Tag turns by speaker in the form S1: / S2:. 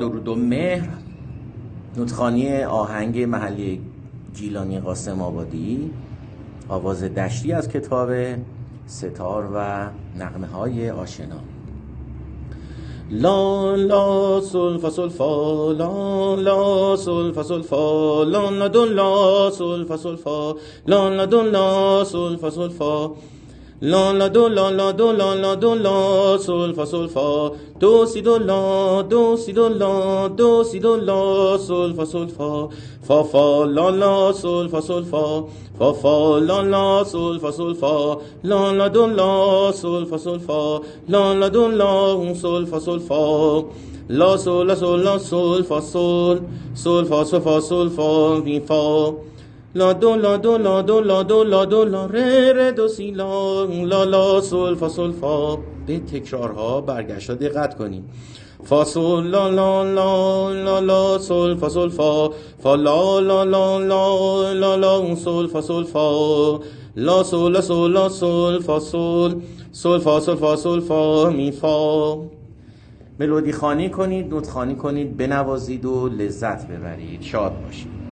S1: درود و مهر، نوتخوانی آهنگ محلی گیلانی قاسم آبادی، آواز دشتی از کتاب ستار و نغمه های آشنا. لا لا سول فا سول فا، لا لا سول فا سول فا، لا لا دو لا سول فا سول فا، لا لا دو لا سول فا سول فا، لا لا دو لا لا دو لا لا دو لا سول فا سول فا، دو سی دو لا دو سی دو لا دو سی دو لا سول فا سول فا، فا فا لا لا سول فا سول فا، فا فا لا لا سول فا سول فا، لا لا دو لا سول فا سول فا، لا لا دو لا سول فا سول فا، لا سول لا سول لا سول فا سول، سول فا سول فا سول فا می فا، لا دو لا دو لا دو لا دو لا دو لا ره دو سی لا، لا لا سول فا سول فا. به تکرارها برگشت دقت کنیم. فا سول لا لا لا لا لا سول فا سول فا، فا لا لا لا لا لا لا سول فا سول فا، لا سول لا سول لا سول فا سول، سول فا سول فا سول فا می فا. ملودی خوانی کنید، نوت خوانی کنید، بنوازید و لذت ببرید. شاد باشید.